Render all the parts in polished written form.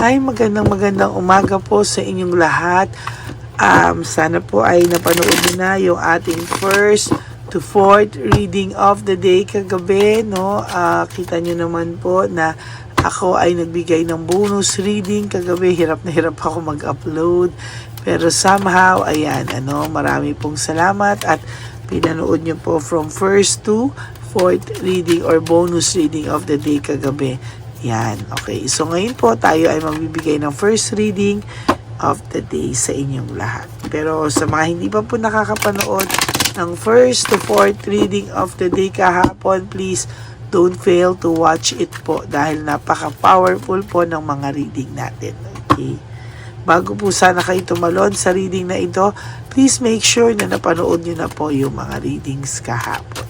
Hi, magandang umaga po sa inyong lahat. Sana po ay napanood niyo na yung ating first to fourth reading of the day kagabi, no? Kita niyo naman po na ako ay nagbigay ng bonus reading kagabi. Hirap na hirap ako mag-upload. Pero somehow, ayan, marami pong salamat at pinanood niyo po from first to fourth reading or bonus reading of the day kagabi. Yan, okay. So ngayon po tayo ay magbibigay ng first reading of the day sa inyong lahat. Pero sa mga hindi pa po nakakapanood ng first to fourth reading of the day kahapon, please don't fail to watch it po dahil napaka-powerful po ng mga reading natin. Okay. Bago po sana kayo tumalon sa reading na ito, please make sure na napanood nyo na po yung mga readings kahapon.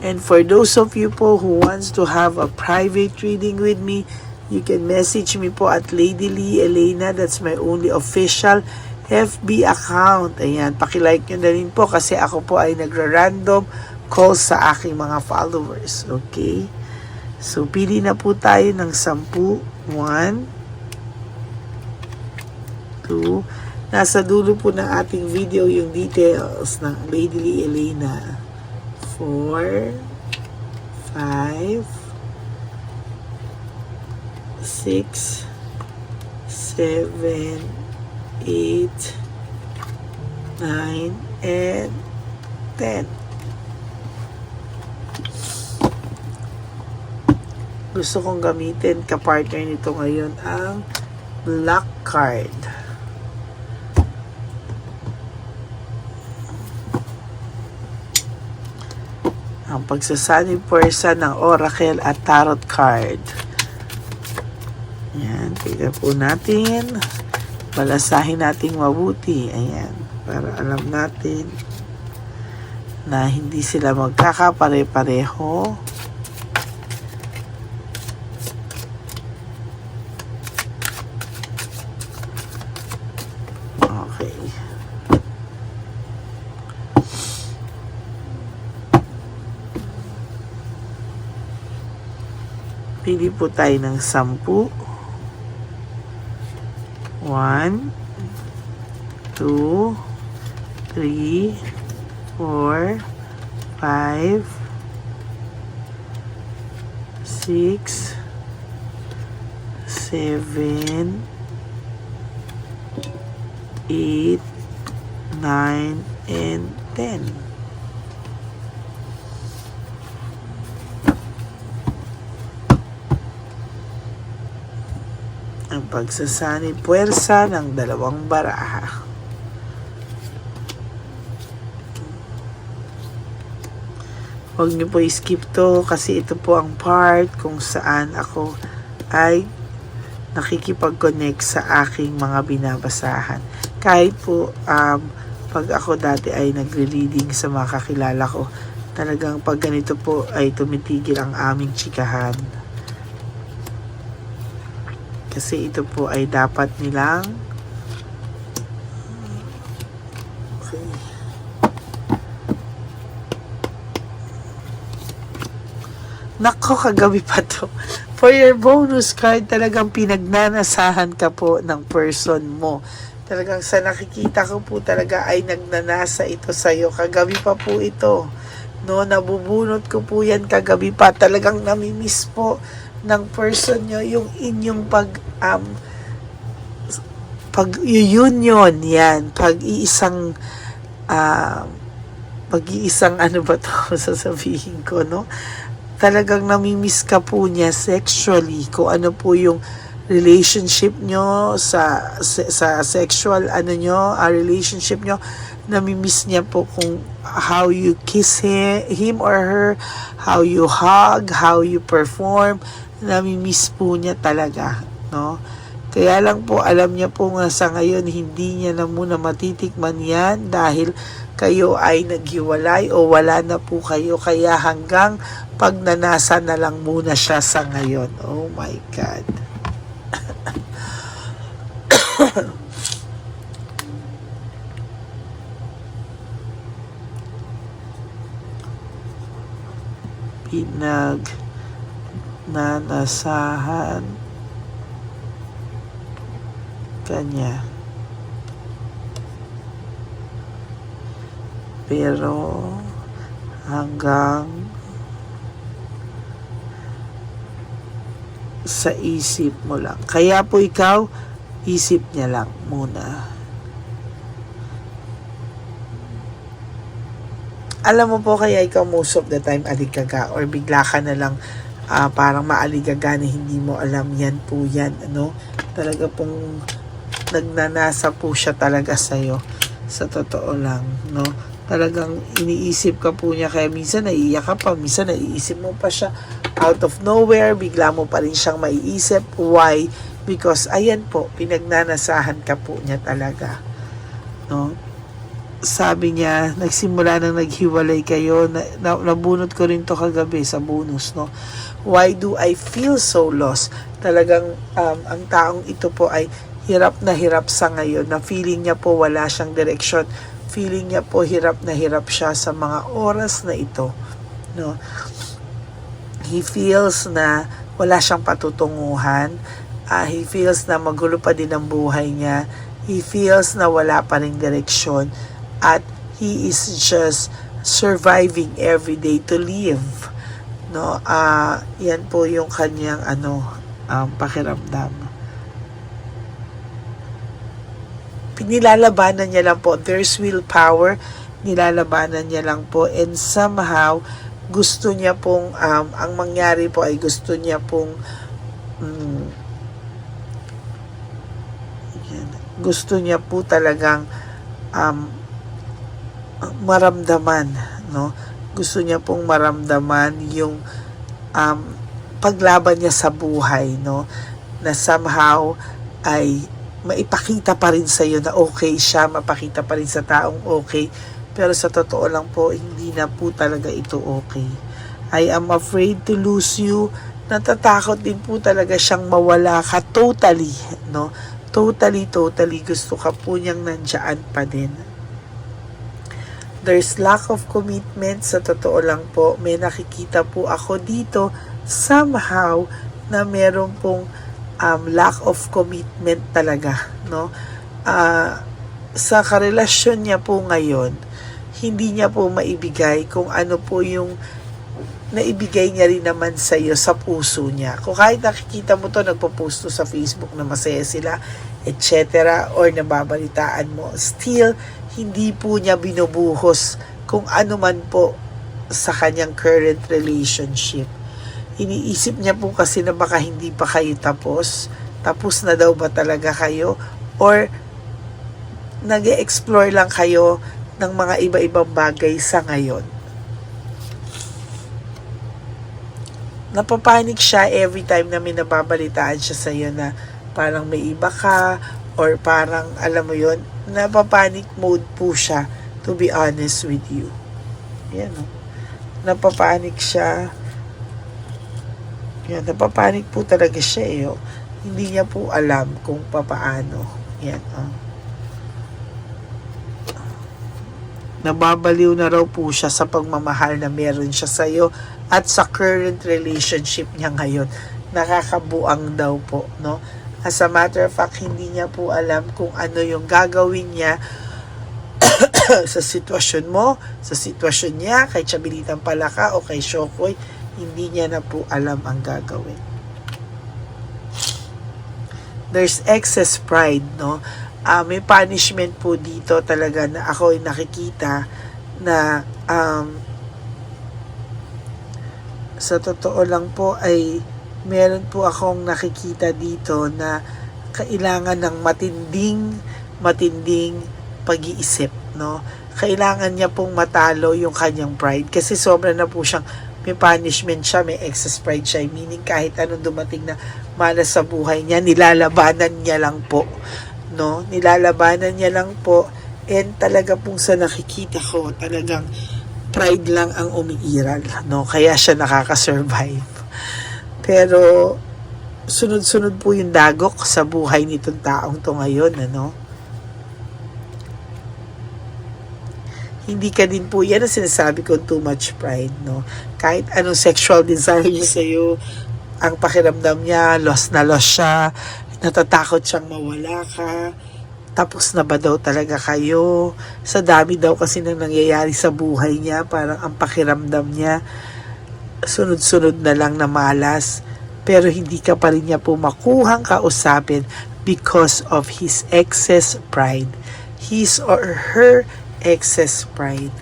And for those of you po who wants to have a private reading with me, you can message me po at Lady Lee Elena. That's my only official FB account. Ayan, pakilike nyo na rin po kasi ako po ay nagra-random calls sa aking mga followers. Okay? So, pili na po tayo ng 10. 1, 2. Nasa dulo po ng ating video yung details ng Lady Lee Elena. 4, 5, 6, 7, 8, 9, and 10. Gusto kong gamitin ka-partner nito ngayon ang Black card. Ang pagsasanib puwersa ng Oracle at Tarot card. Ayan, tignan po natin. Balasahin natin mabuti. Ayan, para alam natin na hindi sila magkakapare-pareho. Okay. Pili po tayo ng 10. 1, 2, 3, 4, 5, 6, 7, 8, 9, and 10. Ang pagsasanib puwersa ng dalawang baraha. Huwag niyo po i-skip to kasi ito po ang part kung saan ako ay nakikipag-connect sa aking mga binabasahan. Kahit po pag ako dati ay nagre-reading sa mga kakilala ko, talagang pag ganito po ay tumitigil ang aming chikahan. Kasi ito po ay dapat nilang Nako, kagabi pa to. For your bonus card, talagang pinagnanasahan ka po ng person mo. Talagang sa nakikita ko po talaga ay nagnanasa ito sa'yo. Kagabi pa po ito. No, nabubunot ko po yan kagabi pa. Talagang namimiss po ng person nyo yung inyong pag-union yan, pag-iisang ano ba to sasabihin ko, no? Talagang namimiss ka po niya sexually, kung ano po yung relationship nyo sa sexual relationship nyo. Namimiss niya po kung how you kiss him or her, how you hug, how you perform. Namimiss po niya talaga, no? Kaya lang po, alam niya po nga sa ngayon, hindi niya na muna matitikman yan dahil kayo ay naghiwalay o wala na po kayo. Kaya hanggang pagnanasa na lang muna siya sa ngayon. Oh my God. pinagnanasahan kanya. Pero hanggang sa isip mo lang. Kaya po ikaw, isip niya lang muna. Alam mo po, kaya ikaw most of the time aligaga or bigla ka na lang parang maaligaga na hindi mo alam. Yan po yan, ano? Talaga pong nagnanasa po siya talaga sa'yo. Sa totoo lang, no? Talagang iniisip ka po niya, kaya minsan naiiyak ka pa, minsan naiisip mo pa siya out of nowhere, bigla mo pa rin siyang maiisip. Why? Because ayan po, pinagnanasahan ka po niya talaga, no? Sabi niya, nagsimula nang naghiwalay kayo, nabunot ko rin to kagabi sa bonus, no? Why do I feel so lost? Talagang ang taong ito po ay hirap na hirap sa ngayon, na feeling niya po wala siyang direksyon. Feeling niya po hirap na hirap siya sa mga oras na ito, no? He feels na wala siyang patutunguhan. He feels na magulo pa din ang buhay niya. He feels na wala pa ring direksyon. At he is just surviving every day to live, no? Yan po yung kanyang pakiramdam. Pinilalabanan niya lang po. There's willpower. Nilalabanan niya lang po. And somehow, gusto niya pong, ang mangyari po ay gusto niya pong, gusto niya po talagang, maramdaman, no? Gusto niya pong maramdaman yung, paglaban niya sa buhay, no? Na somehow, ay, maipakita pa rin sa iyo na okay siya, mapakita pa rin sa taong okay, pero sa totoo lang po, hindi na po talaga ito okay. I am afraid to lose you. Natatakot din po talaga siyang mawala ka totally, no? Totally gusto ka po niyang nandiyan pa din. There's lack of commitment. Sa totoo lang po, may nakikita po ako dito somehow na meron pong lack of commitment talaga, no? Sa karelasyon niya po ngayon, hindi niya po maibigay kung ano po yung naibigay niya rin naman sa iyo sa puso niya. Kung kahit nakikita mo to, nagpo-post to sa Facebook na masaya sila, etc., or nababalitaan mo, still, hindi po niya binubuhos kung ano man po sa kanyang current relationship. Iniisip niya po kasi na baka hindi pa kayo tapos. Tapos na daw ba talaga kayo? Or nag-e-explore lang kayo ng mga iba-ibang bagay sa ngayon. Napapanik siya every time na may nababalitaan siya sa iyo na parang may iba ka, or parang, alam mo yon, napapanik mode po siya, to be honest with you. Yan, no? Napapanik siya. Yan, napapanik po talaga siya, eh. Oh. Hindi niya po alam kung papaano. Yan, oh. Nababaliw na raw po siya sa pagmamahal na meron siya sa iyo at sa current relationship niya ngayon. Nakakabuang daw po, no? As a matter of fact, hindi niya po alam kung ano yung gagawin niya sa sitwasyon mo, sa sitwasyon niya, kay Chabilitang Palaka o kay Shokoy. Hindi niya na po alam ang gagawin. There's excess pride, no? May punishment po dito talaga na ako ay nakikita na sa totoo lang po ay meron po akong nakikita dito na kailangan ng matinding pag-iisip, no? Kailangan niya pong matalo yung kanyang pride kasi sobra na po siyang, may punishment siya, may excess pride siya, meaning kahit anong dumating na malas sa buhay niya, nilalabanan niya lang po, no? Nilalabanan niya lang po, and talaga pong sa nakikita ko, talagang pride lang ang umiiral, no? Kaya siya nakaka-survive. Pero sunod-sunod po yung dagok sa buhay nitong taong to ngayon, ano? hindi ka din po, yan ang sinasabi ko, too much pride, no? Kahit anong sexual desire niya sa'yo, ang pakiramdam niya, lost na lost siya, natatakot siyang mawala ka, tapos na ba daw talaga kayo, sa dami daw kasi nang nangyayari sa buhay niya, parang ang pakiramdam niya, sunod-sunod na lang na malas, pero hindi ka pa rin niya po makuhang kausapin because of his excess pride. His or her excess pride.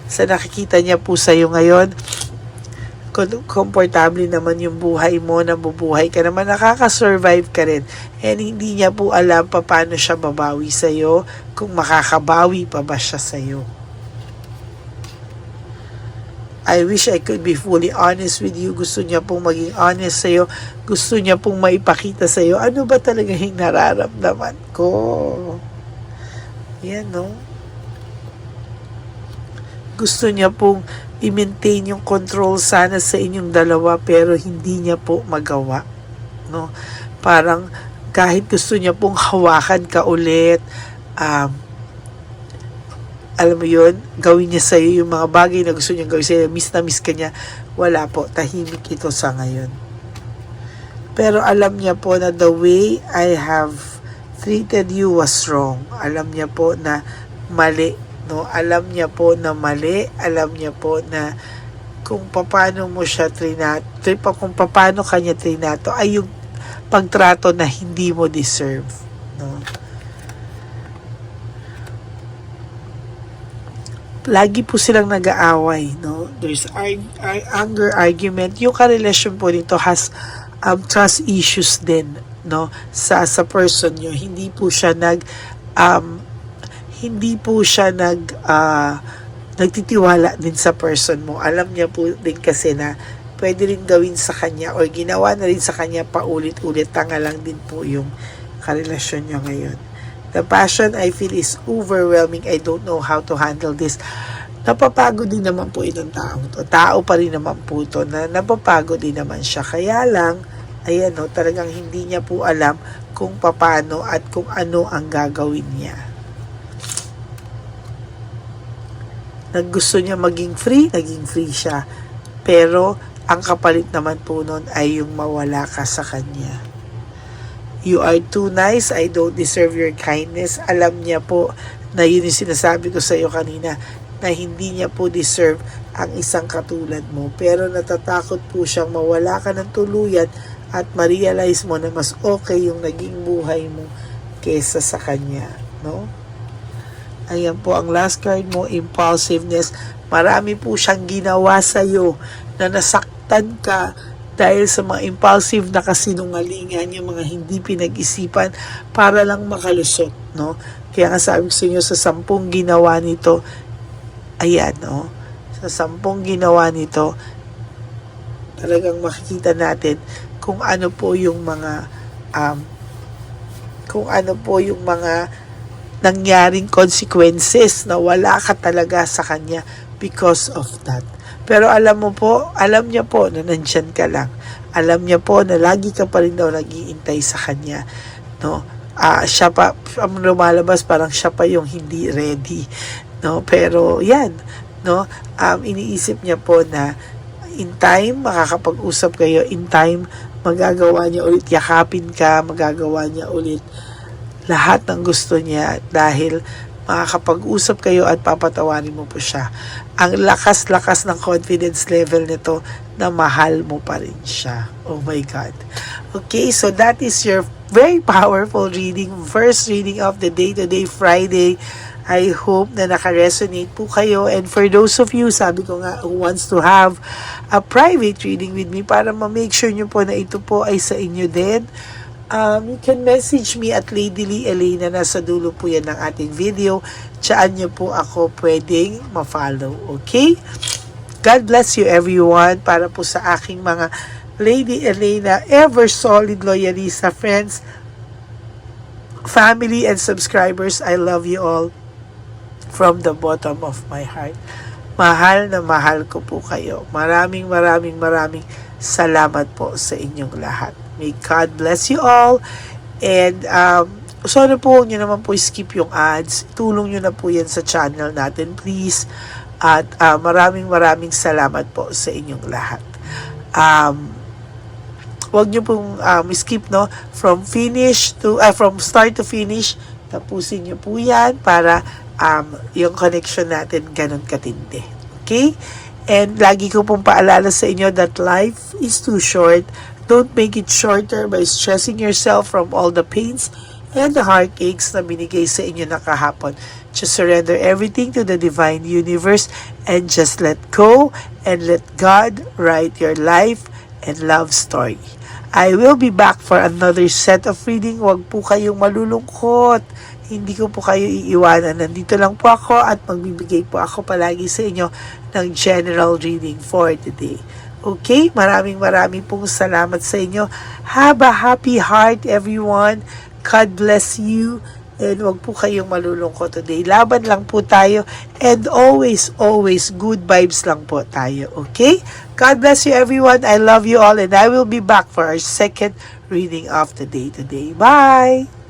Sa nakikita niya po sa'yo ngayon, komportable naman yung buhay mo, nabubuhay ka naman, nakaka-survive ka rin. And hindi niya po alam paano siya babawi sa'yo, kung makakabawi pa ba siya sa'yo. I wish I could be fully honest with you. Gusto niya pong maging honest sa'yo. Gusto niya pong maipakita sa'yo, ano ba talaga yung nararamdaman ko? Yan, no? Gusto niya pong i-maintain yung control sana sa inyong dalawa, pero hindi niya po magawa, no? Parang kahit gusto niya pong hawakan ka ulit, alam mo yun, gawin niya sa'yo yung mga bagay na gusto niya gawin sa'yo, miss na miss ka niya, wala po, tahimik ito sa ngayon. Pero alam niya po na the way I have treated you was wrong. Alam niya po na mali, no? Alam niya po na mali, alam niya po na kung paano mo siya kung paano kanya trinato ay yung pagtrato na hindi mo deserve, no? Lagi po silang nag-aaway, no? There's anger, argument. Yung karelasyon po nito has trust issues din, no? Sa person nyo. Hindi po siya nagtitiwala din sa person mo. Alam niya po din kasi na pwede rin gawin sa kanya or ginawa na rin sa kanya paulit-ulit. Tanga lang din po yung karelasyon nyo ngayon. The passion I feel is overwhelming. I don't know how to handle this. Napapagod din naman po itong taong to. Tao pa rin naman po ito na napapagod din naman siya. Kaya lang, ayan o, talagang hindi niya po alam kung paano at kung ano ang gagawin niya. Gusto niya maging free siya. Pero, ang kapalit naman po nun ay yung mawala ka sa kanya. You are too nice, I don't deserve your kindness. Alam niya po na yun yung sinasabi ko sa iyo kanina, na hindi niya po deserve ang isang katulad mo. Pero natatakot po siyang mawala ka ng tuluyan at ma-realize mo na mas okay yung naging buhay mo kesa sa kanya, no? Ayan po ang last card mo, impulsiveness. Marami po siyang ginawa sa iyo na nasaktan ka dahil sa mga impulsive na kasinungalingan, yung mga hindi pinag-isipan para lang makalusot, no? Kaya nga sabi ko sa inyo, sa 10 ginawa nito, ayan, no? Sa 10 ginawa nito, talagang makikita natin kung ano po yung mga nangyaring consequences na wala ka talaga sa kanya because of that. Pero alam niya po na nandyan ka lang. Alam niya po na lagi ka pa rin daw nag-iintay sa kanya, no? Siya pa, lumalabas parang siya pa yung hindi ready, no? Pero yan, no? Iniisip niya po na in time, makakapag-usap kayo, in time, magagawa niya ulit yakapin ka, magagawa niya ulit lahat ng gusto niya dahil makakapag-usap kayo at papatawarin mo po siya. Ang lakas-lakas ng confidence level nito na mahal mo pa rin siya. Oh my God. Okay, so that is your very powerful reading. First reading of the day today, Friday. I hope na naka-resonate po kayo. And for those of you, sabi ko nga, who wants to have a private reading with me para ma-make sure nyo po na ito po ay sa inyo din, you can message me at Lady Lee Elena. Nasa dulo po yan ng ating video. Tsaan nyo po ako pwedeng ma-follow. Okay? God bless you everyone. Para po sa aking mga Lady Elena, ever solid loyalista friends, family and subscribers, I love you all from the bottom of my heart. Mahal na mahal ko po kayo. Maraming salamat po sa inyong lahat. May God bless you all. And sana po huwag nyo naman po skip yung ads. Tulong nyo na po yan sa channel natin, please. At maraming salamat po sa inyong lahat. Huwag nyo pong skip, no? From start to finish, tapusin nyo po yan para yung connection natin ganun katindi. Okay? And lagi ko pong paalala sa inyo that life is too short. Don't make it shorter by stressing yourself from all the pains and the heartaches na binigay sa inyo na kahapon. Just surrender everything to the divine universe and just let go and let God write your life and love story. I will be back for another set of reading. Huwag po kayong malulungkot. Hindi ko po kayo iiwanan. Nandito lang po ako at magbibigay po ako palagi sa inyo ng general reading for today. Okay? Maraming pong salamat sa inyo. Have a happy heart, everyone. God bless you. And wag po kayong malulungkot today. Laban lang po tayo. And always good vibes lang po tayo. Okay? God bless you, everyone. I love you all. And I will be back for our second reading of the day today. Bye!